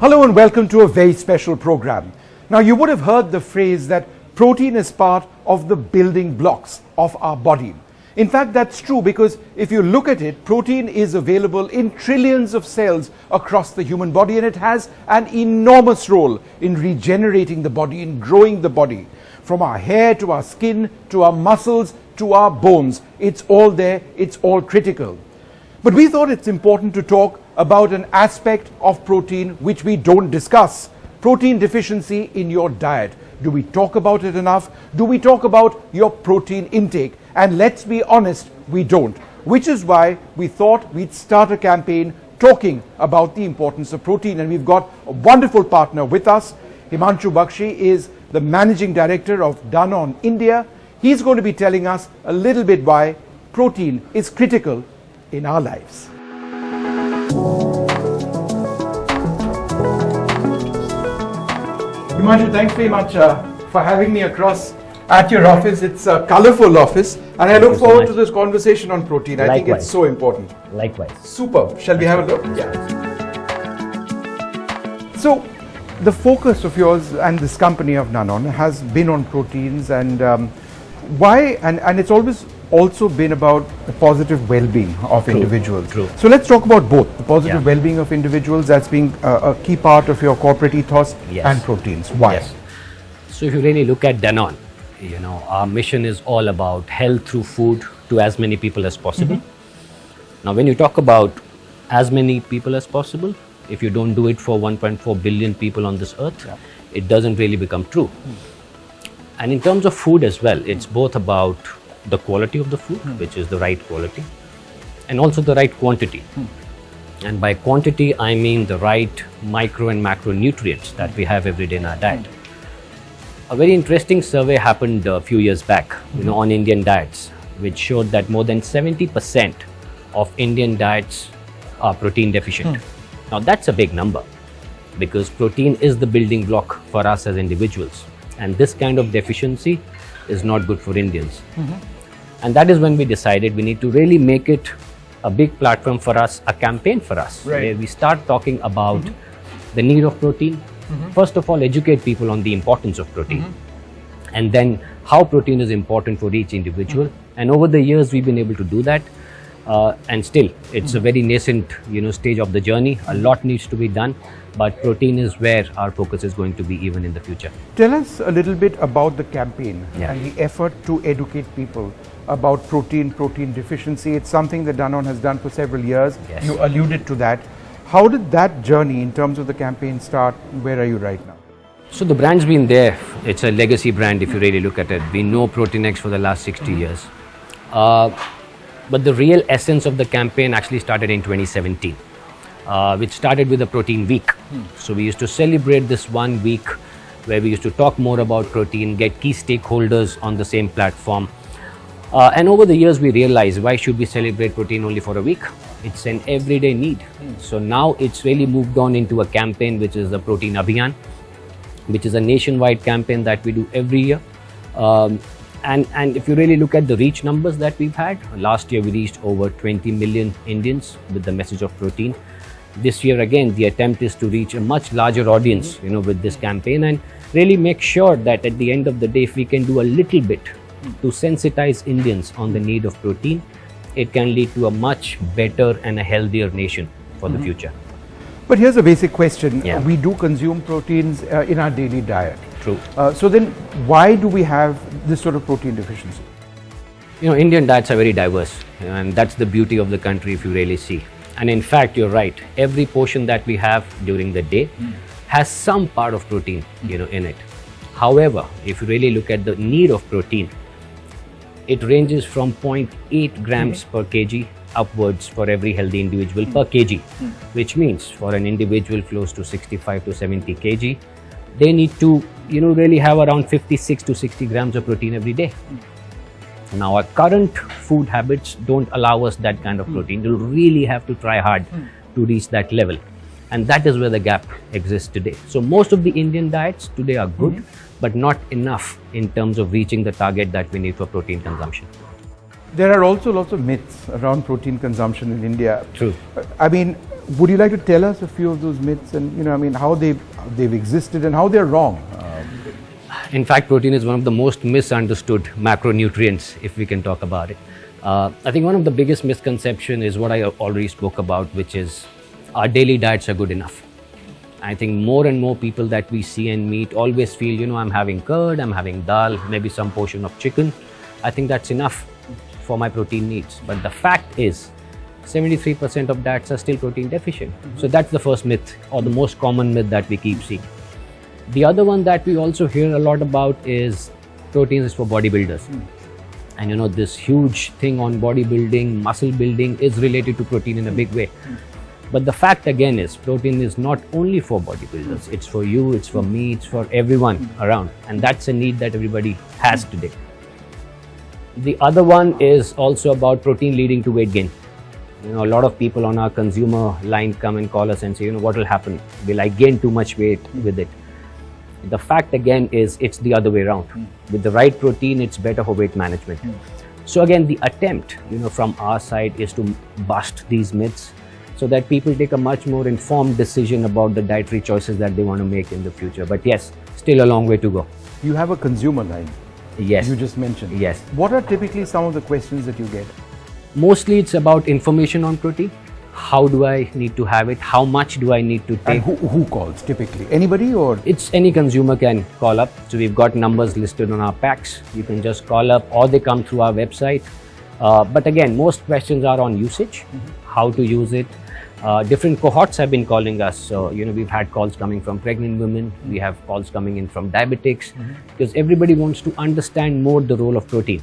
Hello and welcome to a very special program. Now you would have heard the phrase that protein is part of the building blocks of our body. In fact, that's true because if you look at it, protein is available in trillions of cells across the human body, and it has an enormous role in regenerating the body, in growing the body. From our hair to our skin to our muscles to our bones, it's all there, it's all critical. But we thought it's important to talk about an aspect of protein which we don't discuss: protein deficiency in your diet. Do we talk about it enough? Do we talk about your protein intake? And let's be honest, we don't. Which is why we thought we'd start a campaign talking about the importance of protein. And we've got a wonderful partner with us. Himanshu Bakshi is the Managing Director of Danone India. He's going to be telling us a little bit why protein is critical in our lives. Himanshu, thanks very much for having me across at your office. It's a colorful office, and I look forward to this conversation on protein. I think it's so important. Likewise. Superb. Shall we have a look? Yeah. So, the focus of yours and this company of Danone has been on proteins, and why? And it's always also been about the positive well-being of individuals. True. So let's talk about both the positive well-being of individuals, that's being a key part of your corporate ethos, and proteins. Why? Yes. So if you really look at Danone, our mission is all about health through food to as many people as possible. Now, when you talk about as many people as possible, if you don't do it for 1.4 billion people on this earth, it doesn't really become true. And in terms of food as well, it's both about the quality of the food, which is the right quality, and also the right quantity. And by quantity, I mean the right micro and macronutrients that we have every day in our diet. A very interesting survey happened a few years back, on Indian diets, which showed that more than 70% of Indian diets are protein deficient. Now that's a big number, because protein is the building block for us as individuals, and this kind of deficiency is not good for Indians. And that is when we decided we need to really make it a big platform for us, a campaign for us, where we start talking about the need of protein. First of all, educate people on the importance of protein, and then how protein is important for each individual. And over the years, we've been able to do that. And still, it's a very nascent, stage of the journey. A lot needs to be done, but protein is where our focus is going to be even in the future. Tell us a little bit about the campaign and the effort to educate people about protein deficiency. It's something that Danone has done for several years. Yes. You alluded to that. How did that journey in terms of the campaign start? Where are you right now? So the brand's been there. It's a legacy brand if you really look at it. We know Protein X for the last 60 years. But the real essence of the campaign actually started in 2017, which started with a protein week. So we used to celebrate this 1 week where we used to talk more about protein, get key stakeholders on the same platform. And over the years, we realized, why should we celebrate protein only for a week? It's an everyday need. So now it's really moved on into a campaign, which is the Protein Abhiyan, which is a nationwide campaign that we do every year. And if you really look at the reach numbers that we've had, last year we reached over 20 million Indians with the message of protein. This year again, the attempt is to reach a much larger audience, with this campaign, and really make sure that at the end of the day, if we can do a little bit to sensitize Indians on the need of protein, it can lead to a much better and a healthier nation for the future. But here's a basic question. We do consume proteins in our daily diet. True. So then why do we have this sort of protein deficiency? Indian diets are very diverse, and that's the beauty of the country if you really see. And in fact, you're right. Every portion that we have during the day has some part of protein, in it. However, if you really look at the need of protein, it ranges from 0.8 grams per kg upwards for every healthy individual per kg, which means for an individual close to 65 to 70 kg, they need to, really have around 56 to 60 grams of protein every day. Now, our current food habits don't allow us that kind of protein. You'll really have to try hard to reach that level. And that is where the gap exists today. So most of the Indian diets today are good, but not enough in terms of reaching the target that we need for protein consumption. There are also lots of myths around protein consumption in India. True. I mean, would you like to tell us a few of those myths and, you know, I mean, how they've existed and how they're wrong? In fact, protein is one of the most misunderstood macronutrients, if we can talk about it. I think one of the biggest misconceptions is what I already spoke about, which is our daily diets are good enough. I think more and more people that we see and meet always feel, you know, I'm having curd, I'm having dal, maybe some portion of chicken. I think that's enough for my protein needs. But the fact is, 73% of diets are still protein deficient. So that's the first myth, or the most common myth that we keep seeing. The other one that we also hear a lot about is protein is for bodybuilders. And you know, this huge thing on bodybuilding, muscle building is related to protein in a big way. But the fact again is, protein is not only for bodybuilders. It's for you, it's for me, it's for everyone around. And that's a need that everybody has today. The other one is also about protein leading to weight gain. You know, a lot of people on our consumer line come and call us and say, you know, what will happen? Will I gain too much weight with it? The fact again is, it's the other way around. With the right protein, it's better for weight management. So again, the attempt, you know, from our side is to bust these myths so that people take a much more informed decision about the dietary choices that they want to make in the future. But yes, still a long way to go. You have a consumer line. Yes. You just mentioned. Yes. What are typically some of the questions that you get? Mostly it's about information on protein. How do I need to have it? How much do I need to take? And who calls typically? Anybody or? It's any consumer can call up. So we've got numbers listed on our packs. You can just call up, or they come through our website. But again, most questions are on usage, how to use it. Different cohorts have been calling us. So, you know, we've had calls coming from pregnant women. We have calls coming in from diabetics, because everybody wants to understand more the role of protein.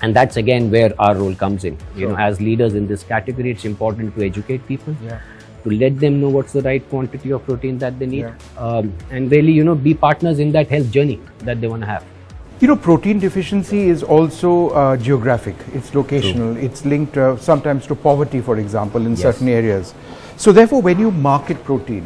And that's again where our role comes in. You know, as leaders in this category, it's important to educate people, to let them know what's the right quantity of protein that they need, and really, you know, be partners in that health journey that they want to have. You know, protein deficiency is also geographic. It's locational. True. It's linked sometimes to poverty, for example, in certain areas. So therefore, when you market protein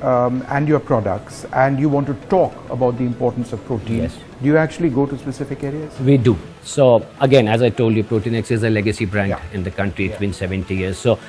and your products, and you want to talk about the importance of protein, do you actually go to specific areas? We do. So again, as I told you, Proteinx is a legacy brand in the country. It's been 70 years. So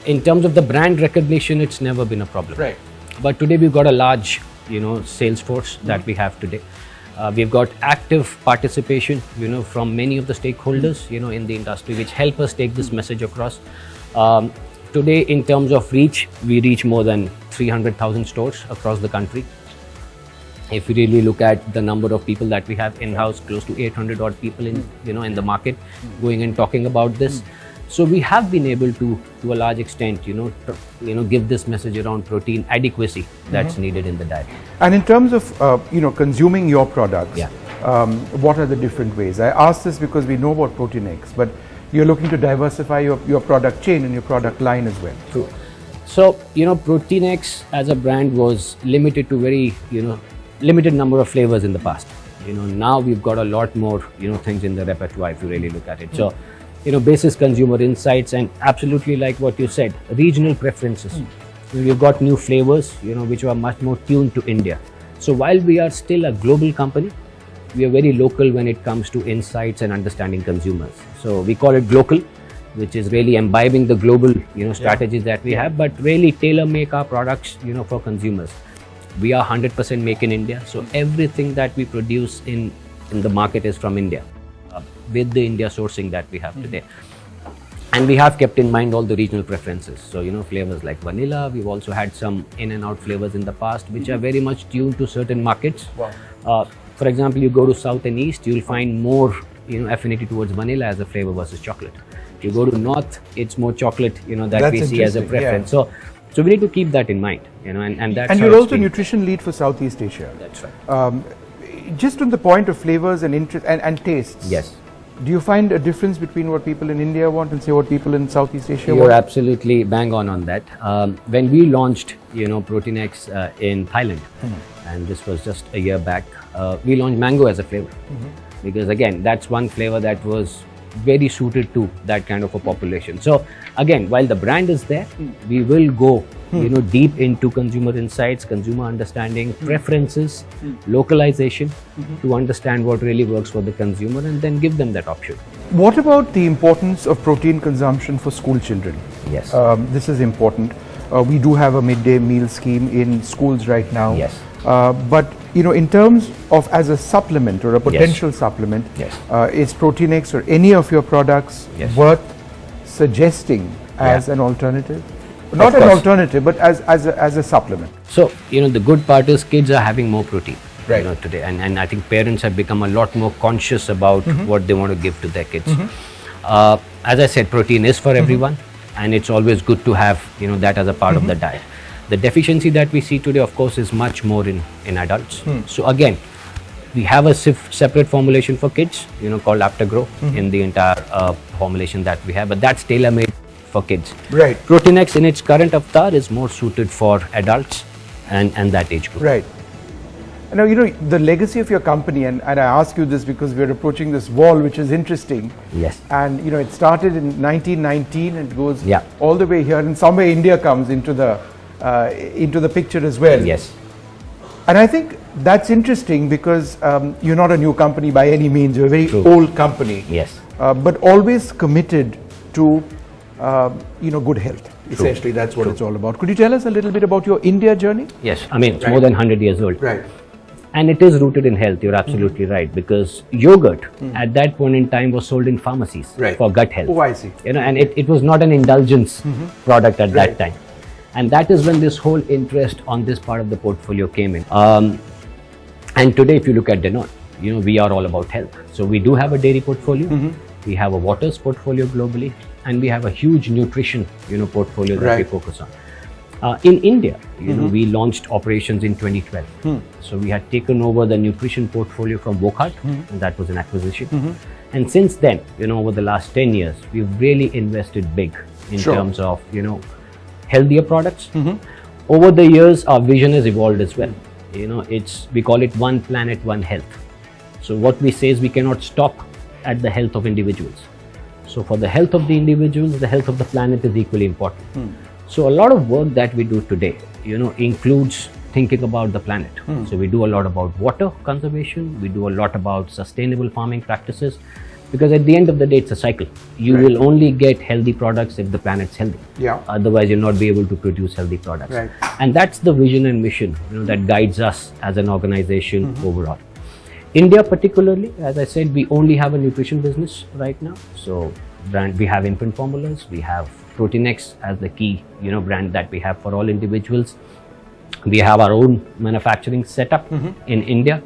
in terms of the brand recognition, it's never been a problem. Right. But today we've got a large, you know, sales force that we have today. We've got active participation, you know, from many of the stakeholders, you know, in the industry, which help us take this message across. Today, in terms of reach, we reach more than 300,000 stores across the country. If you really look at the number of people that we have in-house, close to 800 odd people in, you know, in the market going and talking about this. So we have been able to a large extent, you know, give this message around protein adequacy that's needed in the diet. And in terms of, you know, consuming your products, what are the different ways? I ask this because we know about Proteinx, but you're looking to diversify your product chain and your product line as well. True. So, you know, Proteinx as a brand was limited to very, you know, limited number of flavors in the past. You know, now we've got a lot more, you know, things in the repertoire if you really look at it. So, you know, basis consumer insights, and absolutely like what you said, regional preferences. We've got new flavors, you know, which are much more tuned to India. So while we are still a global company, we are very local when it comes to insights and understanding consumers. So we call it Glocal, which is really imbibing the global, you know, strategies that we have, but really tailor make our products, you know, for consumers. We are 100% make in India. So everything that we produce in the market is from India, with the India sourcing that we have today. And we have kept in mind all the regional preferences. So, you know, flavors like vanilla, we've also had some in and out flavors in the past, which are very much tuned to certain markets. For example, you go to South and East, you'll find more, you know, affinity towards vanilla as a flavor versus chocolate. You go to North, it's more chocolate, you know, that we see as a preference. So we need to keep that in mind, you know, and that's. And you're also nutrition lead for Southeast Asia. That's right. Just on the point of flavors and interest and tastes. Yes. Do you find a difference between what people in India want and say what people in Southeast Asia want? You're absolutely bang on that. When we launched, you know, Proteinx in Thailand, and this was just a year back, we launched mango as a flavor. Because again, that's one flavor that was very suited to that kind of a population. So again, while the brand is there, we will go deep into consumer insights, consumer understanding, preferences, localization, to understand what really works for the consumer and then give them that option. What about the importance of protein consumption for school children? Yes. This is important. We do have a midday meal scheme in schools right now. Yes. But in terms of as a supplement or a potential supplement, Yes. Is Protein-X or any of your products Yes. worth suggesting as an alternative? Not Of an course. alternative, but as a supplement. So, the good part is kids are having more protein Right. today. And I think parents have become a lot more conscious about what they want to give to their kids. As I said, protein is for everyone, and it's always good to have that as a part of the diet. The deficiency that we see today, of course, is much more in adults. So again, we have a separate formulation for kids, called Aptagrow in the entire formulation that we have, but that's tailor-made for kids. Right. Protein-X in its current avatar is more suited for adults and that age group. Right. Now, the legacy of your company, and I ask you this because we're approaching this wall, which is interesting. Yes. And, it started in 1919 and goes Yeah. all the way here. And somewhere India comes into the picture as well. Yes. And I think that's interesting because you're not a new company by any means. You're a very True. old company. Yes. But always committed to, good health. Essentially, that's what it's all about. Could you tell us a little bit about your India journey? Yes. I mean, it's more than 100 years old. Right. And it is rooted in health. You're absolutely right, because yogurt at that point in time was sold in pharmacies for gut health. Oh, I see. And it was not an indulgence product at that time. And that is when this whole interest on this part of the portfolio came in. And today, if you look at Danone, we are all about health. So we do have a dairy portfolio, we have a waters portfolio globally, and we have a huge nutrition, portfolio that we focus on. In India, we launched operations in 2012. So we had taken over the nutrition portfolio from Wokhart, and that was an acquisition. And since then, over the last 10 years, we've really invested big in terms of, healthier products. Over the years, our vision has evolved as well. We call it one planet, one health. So what we say is we cannot stop at the health of individuals. So for the health of the individuals, the health of the planet is equally important. So a lot of work that we do today, includes thinking about the planet. So we do a lot about water conservation. We do a lot about sustainable farming practices, because at the end of the day, it's a cycle. You will only get healthy products if the planet's healthy. Yeah. Otherwise, you'll not be able to produce healthy products. Right. And that's the vision and mission, that guides us as an organization overall. India particularly, as I said, we only have a nutrition business right now. So we have infant formulas, we have Protein-X as the key, brand that we have for all individuals. We have our own manufacturing setup in India.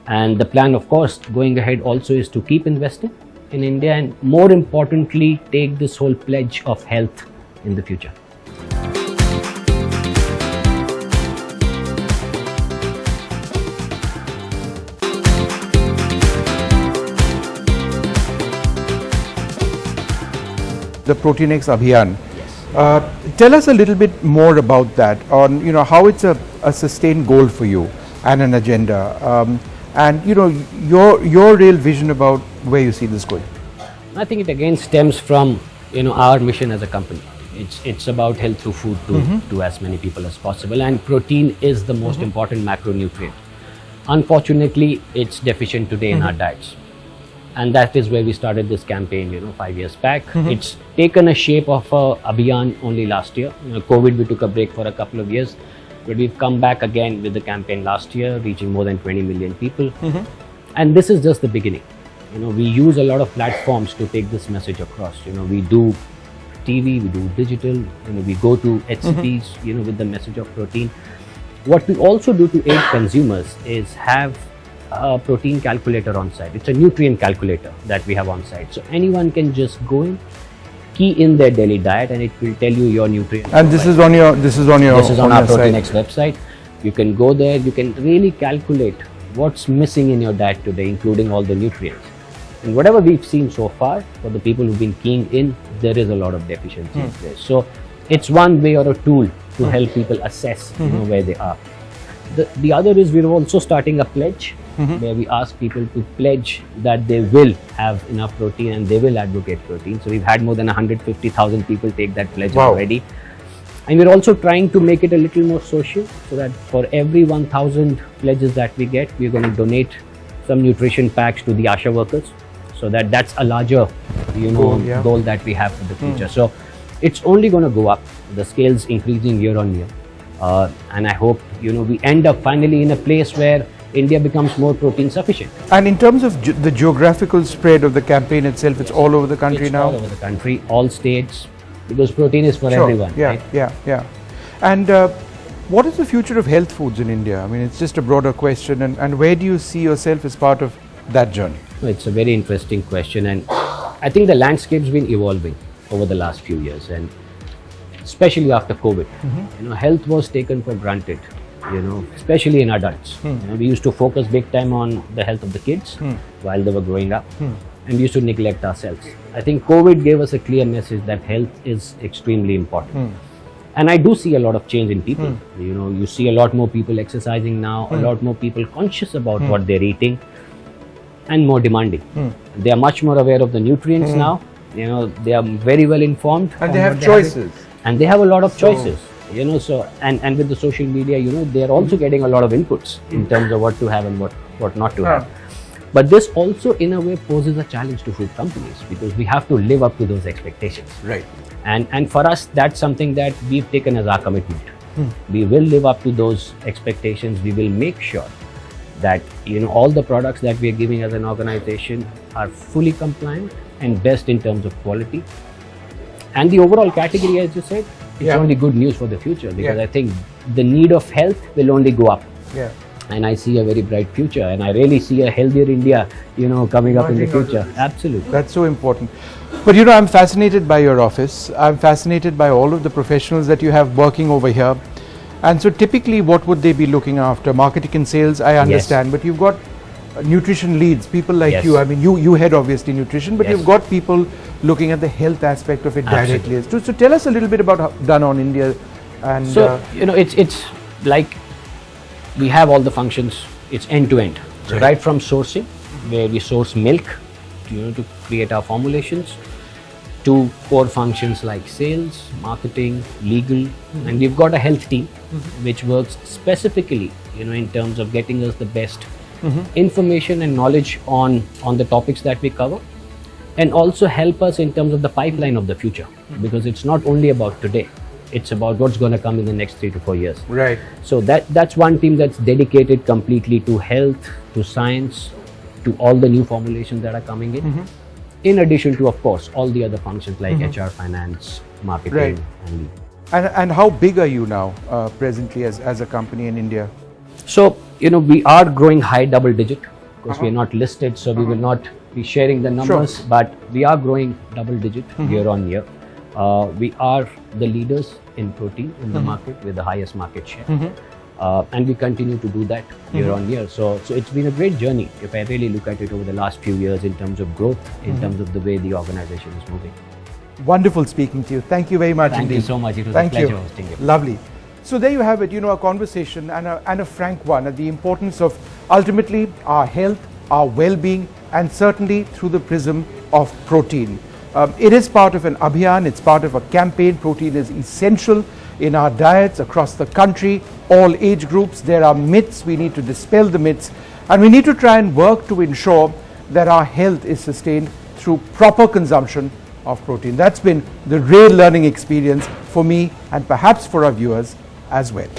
And the plan, of course, going ahead also is to keep investing in India and more importantly, take this whole pledge of health in the future. The Protein-X Abhiyan. Tell us a little bit more about that, on how it's a sustained goal for you and an agenda, and your real vision about where you see this going. I think it again stems from our mission as a company. It's about health through food to as many people as possible, and protein is the most important macronutrient. Unfortunately, it's deficient today in our diets. And that is where we started this campaign, 5 years back. It's taken a shape of a Abhiyan only last year. COVID, we took a break for a couple of years, but we've come back again with the campaign last year, reaching more than 20 million people. And this is just the beginning. We use a lot of platforms to take this message across. We do TV, we do digital, we go to HCPs, with the message of protein. What we also do to aid consumers is have a protein calculator on site. It's a nutrient calculator that we have on site. So anyone can just go in, key in their daily diet, and it will tell you your nutrients. And this is on our Protein-X website. You can go there, you can really calculate what's missing in your diet today, including all the nutrients. And whatever we've seen so far, for the people who've been keying in, there is a lot of deficiencies there. So it's one way or a tool to help people assess where they are. The other is we're also starting a pledge where we ask people to pledge that they will have enough protein and they will advocate protein. So we've had more than 150,000 people take that pledge already. And we're also trying to make it a little more social, so that for every 1,000 pledges that we get, we're going to donate some nutrition packs to the ASHA workers. So that's a larger, goal that we have for the future. So it's only going to go up. The scale's increasing year on year. And I hope, we end up finally in a place where India becomes more protein sufficient. And in terms of the geographical spread of the campaign itself, it's all over the country now? All over the country, all states, because protein is for everyone. Yeah, right? yeah. And what is the future of health foods in India? I mean, it's just a broader question. And where do you see yourself as part of that journey? It's a very interesting question. And I think the landscape's been evolving over the last few years. And especially after COVID, health was taken for granted, especially in adults. We used to focus big time on the health of the kids while they were growing up, and we used to neglect ourselves. I think COVID gave us a clear message that health is extremely important. And I do see a lot of change in people. You see a lot more people exercising now, a lot more people conscious about what they're eating, and more demanding. They are much more aware of the nutrients now. They are very well informed. And they have choices. And they have a lot of choices, so, and with the social media, they are also getting a lot of inputs in terms of what to have and what not to have. But this also, in a way, poses a challenge to food companies, because we have to live up to those expectations. Right. And for us, that's something that we've taken as our commitment. We will live up to those expectations. We will make sure that, all the products that we are giving as an organization are fully compliant and best in terms of quality. And the overall category, as you said, it's only good news for the future, because I think the need of health will only go up. And I see a very bright future, and I really see a healthier India, coming up in the future. Absolutely. That's so important. But I'm fascinated by your office. I'm fascinated by all of the professionals that you have working over here. And so typically, what would they be looking after? Marketing and sales, I understand, but you've got nutrition leads, people like you. I mean, you head obviously nutrition, but you've got people looking at the health aspect of it directly. So tell us a little bit about Danone India. And so it's like we have all the functions. It's end to end. So right from sourcing, where we source milk, to create our formulations, to core functions like sales, marketing, legal, and we've got a health team which works specifically, in terms of getting us the best information and knowledge on the topics that we cover, and also help us in terms of the pipeline of the future, because it's not only about today, it's about what's going to come in the next 3 to 4 years. Right. So that's one team that's dedicated completely to health, to science, to all the new formulations that are coming in addition to, of course, all the other functions like HR, finance, marketing, and legal. And how big are you now presently as a company in India? So, we are growing high double digit. Of course, we are not listed, so we will not be sharing the numbers, but we are growing double digit year on year. We are the leaders in protein in the market with the highest market share. And we continue to do that year on year. So it's been a great journey, if I really look at it over the last few years, in terms of growth, in terms of the way the organization is moving. Wonderful speaking to you. Thank you very much. Thank you so much. It was a pleasure hosting you. Lovely. So there you have it, a conversation and a frank one at the importance of ultimately our health, our well-being, and certainly through the prism of protein. It is part of an Abhiyan, it's part of a campaign. Protein is essential in our diets across the country, all age groups. There are myths, we need to dispel the myths, and we need to try and work to ensure that our health is sustained through proper consumption of protein. That's been the real learning experience for me and perhaps for our viewers as well.